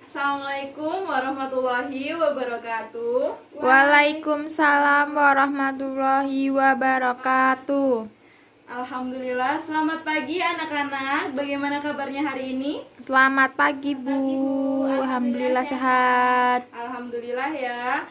Assalamualaikum warahmatullahi wabarakatuh. Waalaikumsalam warahmatullahi wabarakatuh. Alhamdulillah, selamat pagi anak-anak. Bagaimana kabarnya hari ini? Selamat pagi, Bu. Alhamdulillah sehat. Alhamdulillah ya.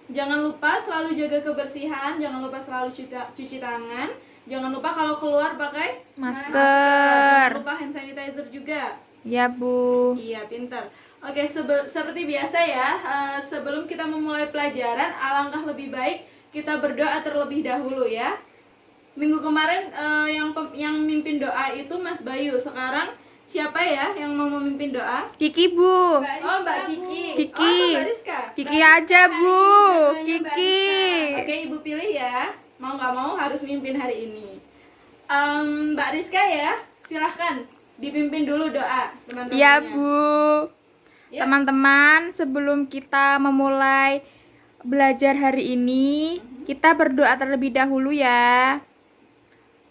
Jangan lupa selalu jaga kebersihan, jangan lupa selalu cuci tangan, jangan lupa kalau keluar pakai Masker. Jangan lupa hand sanitizer juga. Ya, Bu. Iya, pintar. Oke, seperti biasa ya, sebelum kita memulai pelajaran, alangkah lebih baik kita berdoa terlebih dahulu ya. Minggu kemarin yang mimpin doa itu Mas Bayu. Sekarang siapa ya yang mau memimpin doa? Kiki, Bu. Oh, Mbak Kiki. Kiki. Oh, Mbak Rizka. Kiki aja, Bu. Kiki. Oke, Ibu pilih ya. Mau nggak mau harus mimpin hari ini. Mbak Rizka ya, silahkan dipimpin dulu doa teman-teman. Ya, Bu. Ya. Teman-teman, sebelum kita memulai belajar hari ini, kita berdoa terlebih dahulu ya.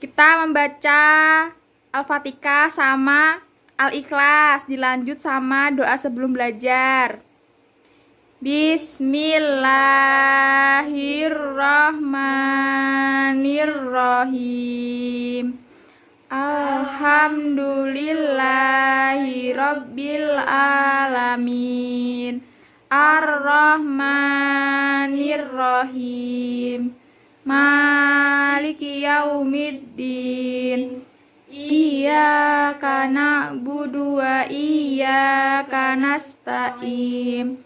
Kita membaca Al-Fatihah sama Al-Ikhlas, dilanjut sama doa sebelum belajar. Bismillahirrahmanirrahim. Alhamdulillahi Rabbil Alamin. Ar-Rahmanir-Rahim. Maliki yaumiddin. Iyyaka na'budu wa iyyaka nasta'in.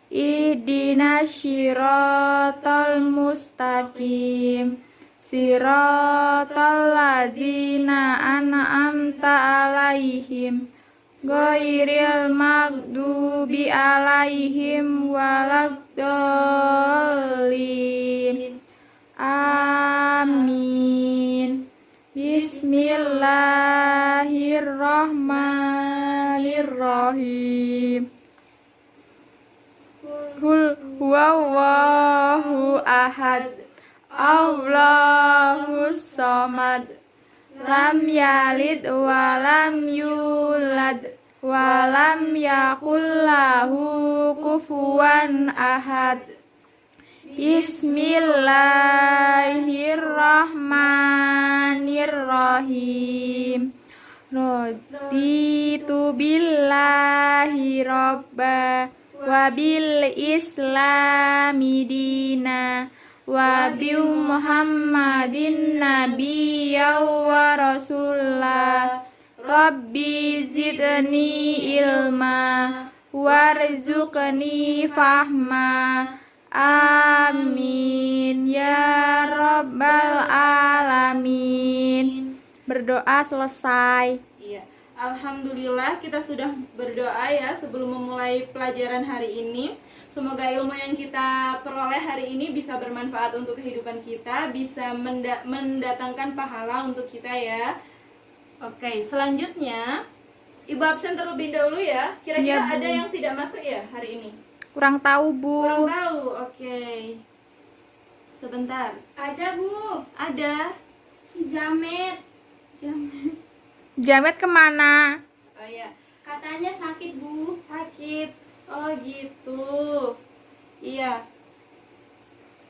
Ihdinas siratal mustaqim. Siratal ladzina an'amta 'alaihim ghairil maghdubi 'alaihim waladdallin. Amin. Bismillahirrahmanirrahim. Qul huwallahu ahad. Allahus samad. Lam yalid wa lam yulad wa lam yakul lahu kufuwan ahad. Bismillahirrahmanirrahim. Raditu billahi robba wa bil islami dina wa bi Muhammadin nabiyya wa rasulah. Rabbi zidni ilma warzuqni fahma. Amin ya rabbal alamin. Berdoa selesai. Iya. Alhamdulillah kita sudah berdoa ya sebelum memulai pelajaran hari ini. Semoga ilmu yang kita peroleh hari ini bisa bermanfaat untuk kehidupan kita, bisa mendatangkan pahala untuk kita ya. Oke, selanjutnya Ibu absen terlebih dahulu ya. Kira-kira Ya, Bu. ada yang tidak masuk ya hari ini? Kurang tahu, Bu. Kurang tahu. Oke. Sebentar. Ada, Bu. Ada. Si Jamet. Jamet kemana? Oh ya, Katanya sakit, Bu. sakit. Oh gitu. Iya.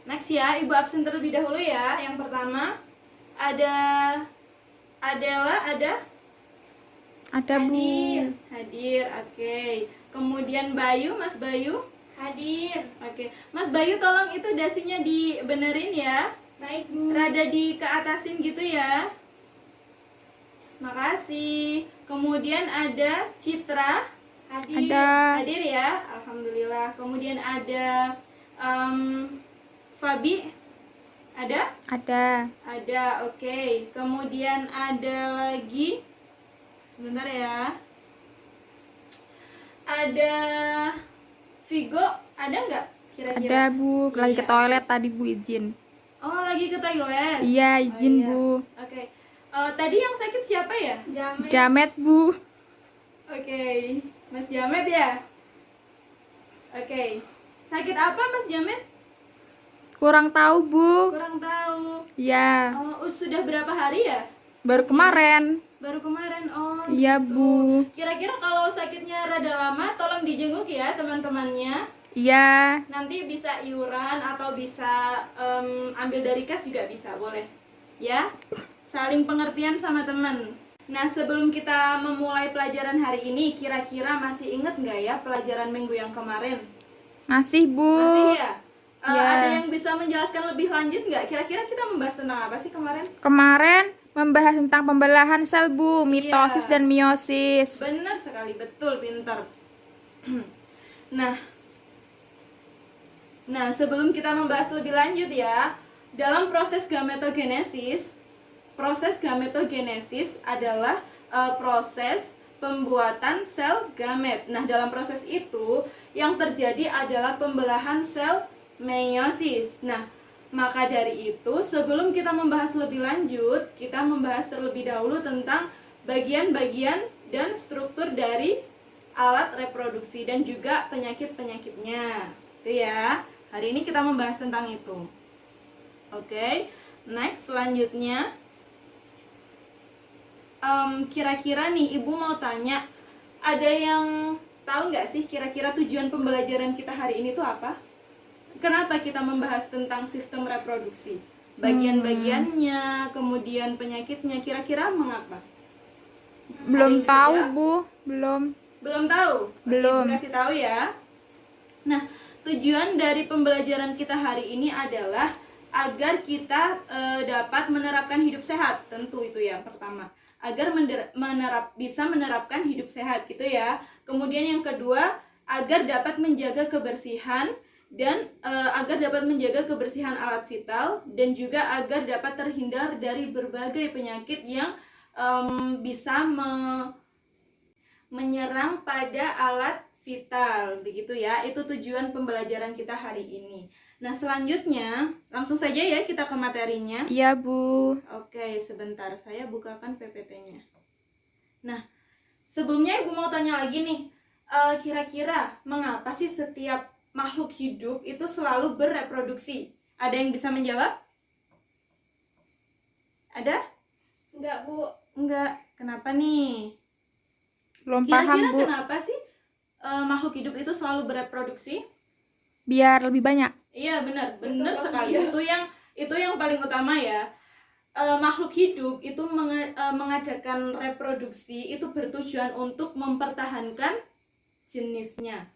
Next ya, Ibu absen terlebih dahulu ya. Yang pertama ada Adela, ada Ada, Bu. Hadir. hadir. Oke. Kemudian Bayu, Mas Bayu. Hadir. Oke. Mas Bayu tolong itu dasinya dibenerin ya. Baik, Bu. Rada di keatasin gitu ya. Makasih. Kemudian ada Citra. Hadir. Ada. Hadir ya, alhamdulillah. Kemudian ada Fabi, ada? Ada. Ada, oke. Kemudian ada lagi, sebentar ya. Ada Vigo, ada nggak kira-kira? Ada, Bu. Lagi ke Iya. toilet tadi, Bu, izin. Oh, lagi ke toilet. Iya, izin, Oh, iya. Bu. Oke. Tadi yang sakit siapa ya? Jamet. Jamet, Bu. Oke, Mas Jamet ya. Oke. Sakit apa Mas Jamet? Kurang tahu, Bu. Kurang tahu. Ya, Oh, sudah berapa hari ya? Baru kemarin. Baru kemarin. Oh, Iya, gitu. Bu. Kira-kira kalau sakitnya rada lama, tolong dijenguk ya teman-temannya. Iya. Nanti bisa iuran atau bisa ambil dari kas juga bisa, boleh. Ya, saling pengertian sama teman. Nah, sebelum kita memulai pelajaran hari ini, kira-kira masih inget nggak ya pelajaran minggu yang kemarin? Masih, Bu. Masih ya? Ya. Ada yang bisa menjelaskan lebih lanjut nggak? Kira-kira kita membahas tentang apa sih kemarin? Kemarin membahas tentang pembelahan sel, Bu, mitosis Iya. dan meiosis. Benar sekali, betul, pintar. Nah, sebelum kita membahas lebih lanjut ya, dalam proses gametogenesis adalah proses pembuatan sel gamet. Nah, dalam proses itu yang terjadi adalah pembelahan sel meiosis. Nah, maka dari itu sebelum kita membahas lebih lanjut, kita membahas terlebih dahulu tentang bagian-bagian dan struktur dari alat reproduksi dan juga penyakit-penyakitnya. Itu ya. Hari ini kita membahas tentang itu. Oke, next selanjutnya. Kira-kira nih Ibu mau tanya, ada yang tahu nggak sih kira-kira tujuan pembelajaran kita hari ini tuh apa? Kenapa kita membahas tentang sistem reproduksi? Bagian-bagiannya, kemudian penyakitnya, kira-kira mengapa? Belum Ada yang tahu, bisa? Bu. Belum. Belum tahu? Oke, Belum. Ibu kasih tahu ya. Nah, tujuan dari pembelajaran kita hari ini adalah agar kita dapat menerapkan hidup sehat. Tentu itu yang pertama. Agar bisa menerapkan hidup sehat gitu ya. Kemudian yang kedua, agar dapat menjaga kebersihan dan agar dapat menjaga kebersihan alat vital dan juga agar dapat terhindar dari berbagai penyakit yang bisa menyerang pada alat vital, begitu ya. Itu tujuan pembelajaran kita hari ini. Nah, selanjutnya langsung saja ya kita ke materinya. Iya, Bu. Oke, sebentar saya bukakan PPT-nya. Nah, sebelumnya Ibu mau tanya lagi nih, kira-kira mengapa sih setiap makhluk hidup itu selalu bereproduksi? Ada yang bisa menjawab? Ada? Enggak, Bu. Enggak. Kenapa nih? Belum paham, Kira-kira Bu. kenapa sih makhluk hidup itu selalu bereproduksi? Biar lebih banyak. Iya, benar Betul sekali. banget. Itu yang paling utama ya. Makhluk hidup itu mengadakan reproduksi itu bertujuan untuk mempertahankan jenisnya,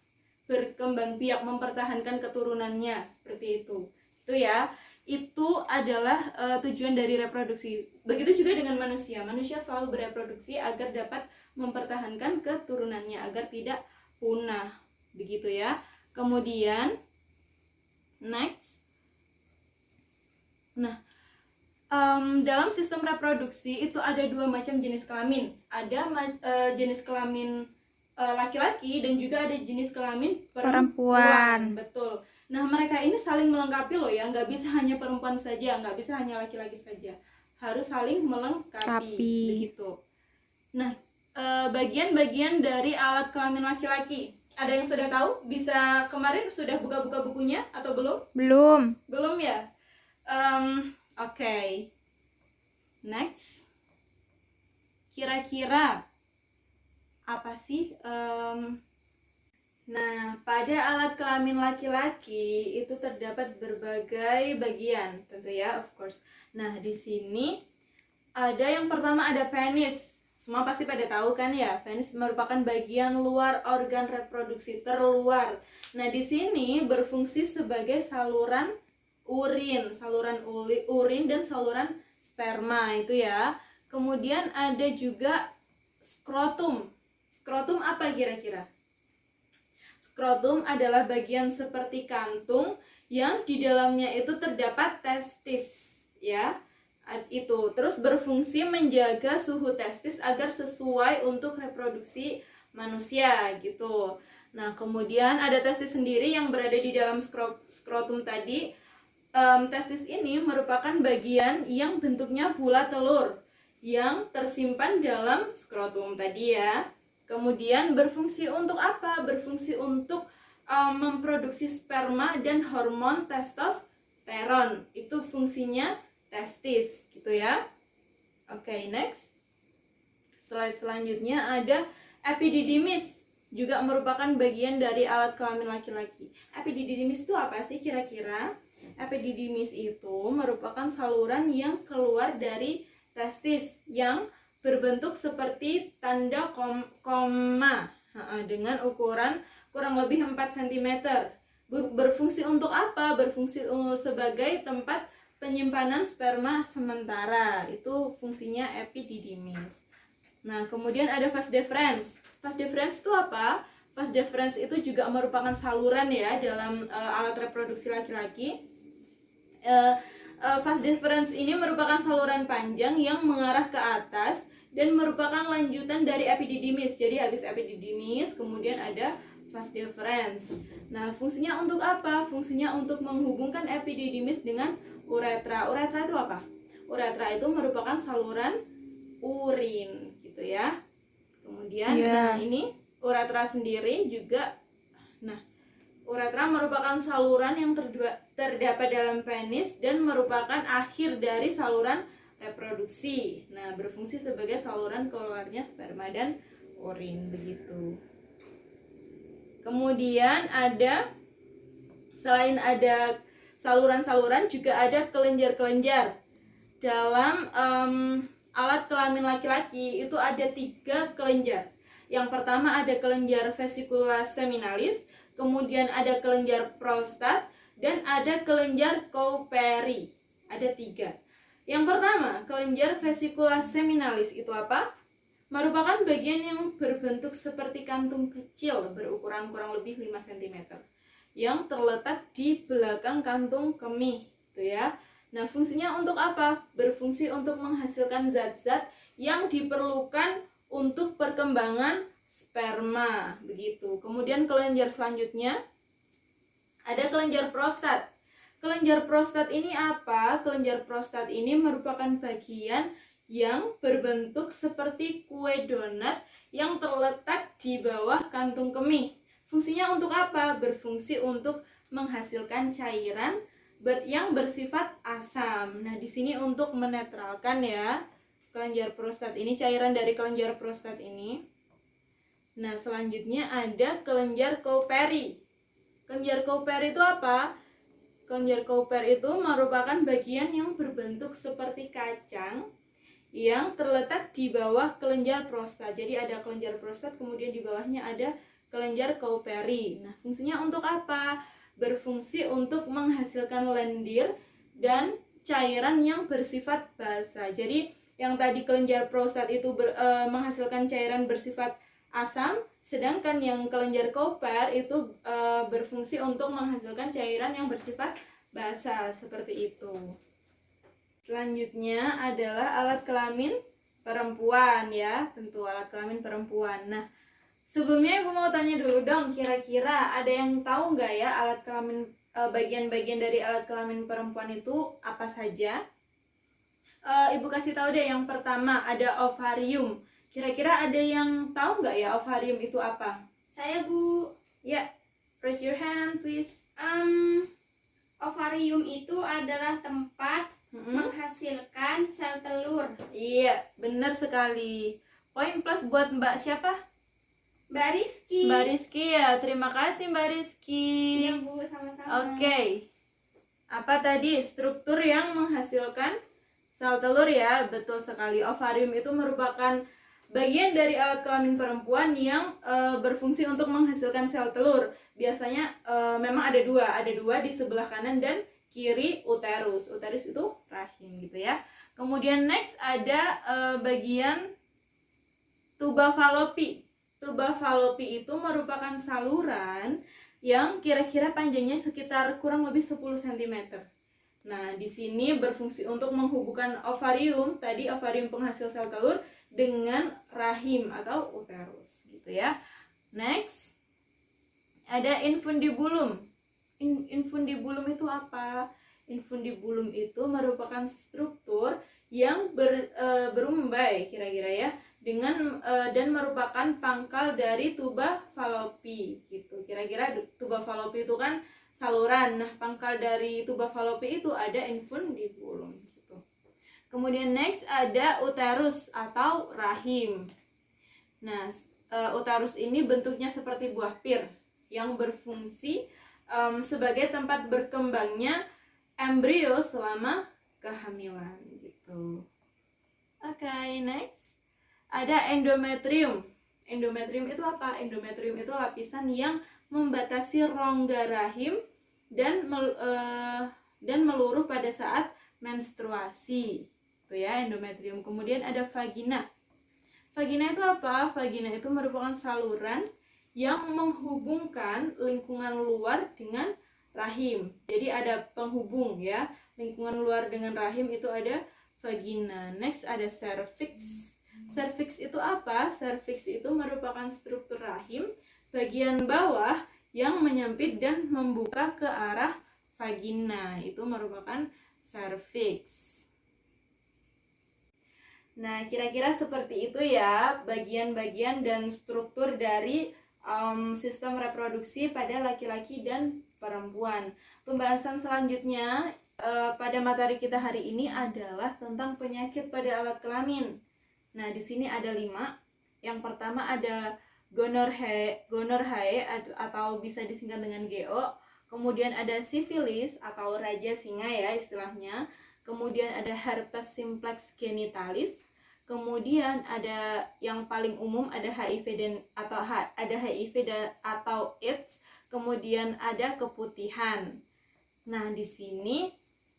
berkembang biak, mempertahankan keturunannya, seperti itu. Itu ya. Itu adalah tujuan dari reproduksi. Begitu juga dengan manusia. Manusia selalu bereproduksi agar dapat mempertahankan keturunannya agar tidak punah. Begitu ya. Kemudian next. Nah, dalam sistem reproduksi itu ada dua macam jenis kelamin. Ada jenis kelamin laki-laki dan juga ada jenis kelamin Perempuan. Betul. Nah, mereka ini saling melengkapi loh ya, nggak bisa hanya perempuan saja, nggak bisa hanya laki-laki saja, harus saling melengkapi. Begitu. Nah, bagian-bagian dari alat kelamin laki-laki, ada yang sudah tahu? Bisa kemarin sudah buka-buka bukunya atau belum? Belum ya? Oke. Next. Kira-kira apa sih? Nah, pada alat kelamin laki-laki itu terdapat berbagai bagian, tentu ya, of course. Nah, di sini ada yang pertama ada penis. Semua pasti pada tahu kan ya, penis merupakan bagian luar organ reproduksi terluar. Nah, di sini berfungsi sebagai saluran urin dan saluran sperma itu ya. Kemudian ada juga skrotum. Skrotum apa kira-kira? Skrotum adalah bagian seperti kantung yang di dalamnya itu terdapat testis ya. Itu terus berfungsi menjaga suhu testis agar sesuai untuk reproduksi manusia gitu. Nah, kemudian ada testis sendiri yang berada di dalam skrotum tadi. Testis ini merupakan bagian yang bentuknya bulat telur yang tersimpan dalam skrotum tadi ya. Kemudian berfungsi untuk apa? Berfungsi untuk memproduksi sperma dan hormon testosteron. Itu fungsinya testis gitu ya. Oke, next. Slide selanjutnya ada epididymis, juga merupakan bagian dari alat kelamin laki-laki. Epididymis itu apa sih kira-kira? Epididymis itu merupakan saluran yang keluar dari testis yang berbentuk seperti tanda koma dengan ukuran kurang lebih 4 cm. Berfungsi untuk apa? Berfungsi sebagai tempat penyimpanan sperma sementara. Itu fungsinya epididymis. Nah, kemudian ada vas deferens. Vas deferens itu apa? Vas deferens itu juga merupakan saluran ya dalam alat reproduksi laki-laki. Vas deferens ini merupakan saluran panjang yang mengarah ke atas dan merupakan lanjutan dari epididymis. Jadi habis epididymis kemudian ada vas deferens. Nah, fungsinya untuk apa? Fungsinya untuk menghubungkan epididymis dengan uretra. Uretra itu apa? Uretra itu merupakan saluran urin gitu ya. Kemudian nah ini uretra sendiri juga. Nah, uretra merupakan saluran yang terdapat dalam penis dan merupakan akhir dari saluran reproduksi. Nah, berfungsi sebagai saluran keluarnya sperma dan urin begitu. Kemudian selain ada saluran-saluran juga ada kelenjar-kelenjar. Dalam alat kelamin laki-laki itu ada 3 kelenjar. Yang pertama ada kelenjar vesicula seminalis, kemudian ada kelenjar prostat, dan ada kelenjar Cowperry. Ada 3. Yang pertama, kelenjar vesicula seminalis itu apa? Merupakan bagian yang berbentuk seperti kantung kecil berukuran kurang lebih 5 cm yang terletak di belakang kantung kemih, gitu ya. Nah, fungsinya untuk apa? Berfungsi untuk menghasilkan zat-zat yang diperlukan untuk perkembangan sperma, begitu. Kemudian kelenjar selanjutnya ada kelenjar prostat. Kelenjar prostat ini apa? Kelenjar prostat ini merupakan bagian yang berbentuk seperti kue donat yang terletak di bawah kantung kemih. Fungsinya untuk apa? Berfungsi untuk menghasilkan cairan yang bersifat asam. Nah, di sini untuk menetralkan ya kelenjar prostat ini, cairan dari kelenjar prostat ini. Nah, selanjutnya ada kelenjar Cowperry. Kelenjar Cowperry itu apa? Kelenjar Cowperry itu merupakan bagian yang berbentuk seperti kacang yang terletak di bawah kelenjar prostat. Jadi ada kelenjar prostat, kemudian di bawahnya ada kelenjar Cowperry. Nah, fungsinya untuk apa? Berfungsi untuk menghasilkan lendir dan cairan yang bersifat basa. Jadi yang tadi kelenjar prostat itu menghasilkan cairan bersifat asam, sedangkan yang kelenjar Cowper itu berfungsi untuk menghasilkan cairan yang bersifat basa seperti itu. Selanjutnya adalah alat kelamin perempuan ya, tentu alat kelamin perempuan. Nah, sebelumnya Ibu mau tanya dulu dong, kira-kira ada yang tahu nggak ya alat kelamin, bagian-bagian dari alat kelamin perempuan itu apa saja? Ibu kasih tahu deh, yang pertama ada ovarium. Kira-kira ada yang tahu nggak ya ovarium itu apa? Saya, Bu. Ya, raise your hand please. Ovarium itu adalah tempat menghasilkan sel telur. Iya, benar sekali. Poin plus buat Mbak siapa? Mbak Rizky. Mbak Rizky ya, terima kasih Mbak Rizky. Iya, Bu, sama-sama. Oke. Apa tadi struktur yang menghasilkan sel telur ya? Betul sekali. Ovarium itu merupakan bagian dari alat kelamin perempuan yang berfungsi untuk menghasilkan sel telur. Biasanya memang ada dua di sebelah kanan dan kiri uterus. Uterus itu rahim gitu ya. Kemudian next ada bagian tuba fallopi. Tuba fallopi itu merupakan saluran yang kira-kira panjangnya sekitar kurang lebih 10 cm. Nah, di sini berfungsi untuk menghubungkan ovarium, tadi ovarium penghasil sel telur, dengan rahim atau uterus gitu ya. Next ada infundibulum. Infundibulum itu apa? Infundibulum itu merupakan struktur yang berumbai kira-kira ya, dengan dan merupakan pangkal dari tuba fallopi gitu. Kira-kira tuba fallopi itu kan saluran. Nah, pangkal dari tuba fallopi itu ada infundibulum gitu. Kemudian next ada uterus atau rahim. Nah, uterus ini bentuknya seperti buah pir yang berfungsi sebagai tempat berkembangnya embrio selama kehamilan gitu. Oke, next ada endometrium. Endometrium itu apa? Endometrium itu lapisan yang membatasi rongga rahim dan meluruh pada saat menstruasi. Itu ya endometrium. Kemudian ada vagina. Vagina itu apa? Vagina itu merupakan saluran yang menghubungkan lingkungan luar dengan rahim. Jadi ada penghubung ya. Lingkungan luar dengan rahim itu ada vagina. Next ada cervix. Cervix itu apa? Cervix itu merupakan struktur rahim bagian bawah yang menyempit dan membuka ke arah vagina. Itu merupakan cervix. Nah, kira-kira seperti itu ya bagian-bagian dan struktur dari sistem reproduksi pada laki-laki dan perempuan. Pembahasan selanjutnya pada materi kita hari ini adalah tentang penyakit pada alat kelamin. Nah, di sini ada 5. Yang pertama ada gonorrhea atau bisa disingkat dengan GO. Kemudian ada sifilis atau raja singa ya istilahnya. Kemudian ada herpes simplex genitalis. Kemudian ada yang paling umum ada HIV atau AIDS. Kemudian ada keputihan. Nah, di sini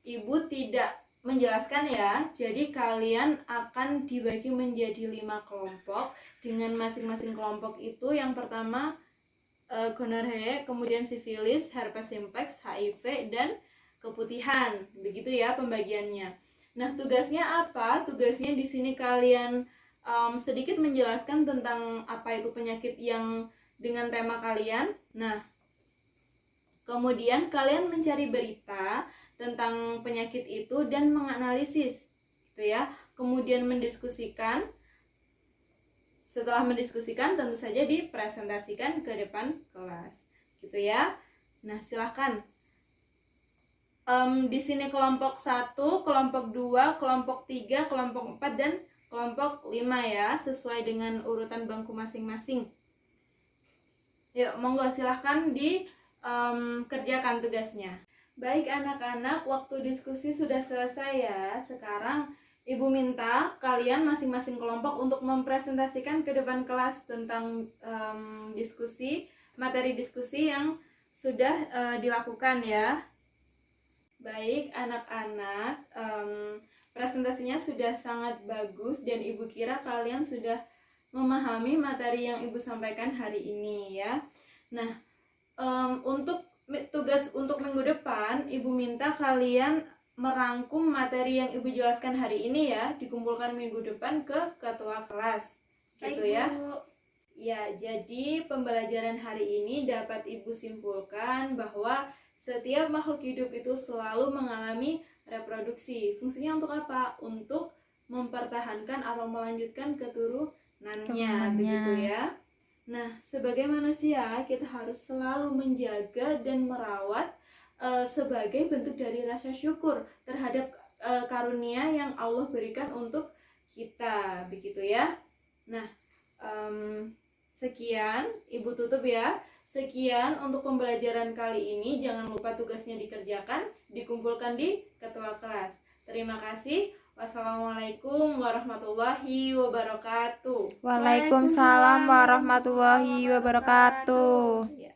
Ibu tidak menjelaskan ya. Jadi kalian akan dibagi menjadi 5 kelompok dengan masing-masing kelompok itu yang pertama gonorrhea, kemudian sifilis, herpes simplex, HIV dan keputihan. Begitu ya pembagiannya. Nah, tugasnya apa? Tugasnya di sini kalian sedikit menjelaskan tentang apa itu penyakit yang dengan tema kalian. Nah, kemudian kalian mencari berita tentang penyakit itu dan menganalisis, gitu ya. Kemudian mendiskusikan. Setelah mendiskusikan, tentu saja dipresentasikan ke depan kelas, gitu ya. Nah, silahkan. Di sini kelompok 1, kelompok 2, kelompok 3, kelompok 4 dan kelompok 5 ya, sesuai dengan urutan bangku masing-masing. Yuk, monggo silahkan dikerjakan tugasnya. Baik anak-anak, waktu diskusi sudah selesai ya. Sekarang Ibu minta kalian masing-masing kelompok untuk mempresentasikan ke depan kelas tentang materi diskusi yang sudah dilakukan ya. Baik anak-anak, presentasinya sudah sangat bagus dan Ibu kira kalian sudah memahami materi yang Ibu sampaikan hari ini ya. Nah, untuk tugas untuk minggu depan, Ibu minta kalian merangkum materi yang Ibu jelaskan hari ini ya, dikumpulkan minggu depan ke ketua kelas. Gitu ya. Ya, jadi pembelajaran hari ini dapat Ibu simpulkan bahwa setiap makhluk hidup itu selalu mengalami reproduksi. Fungsinya untuk apa? Untuk mempertahankan atau melanjutkan keturunannya, begitu ya. Nah, sebagai manusia kita harus selalu menjaga dan merawat sebagai bentuk dari rasa syukur terhadap karunia yang Allah berikan untuk kita, begitu ya. Nah, sekian, Ibu tutup ya. Sekian untuk pembelajaran kali ini. Jangan lupa tugasnya dikerjakan, dikumpulkan di ketua kelas. Terima kasih. Wassalamualaikum warahmatullahi wabarakatuh. Waalaikumsalam warahmatullahi wabarakatuh. Ya.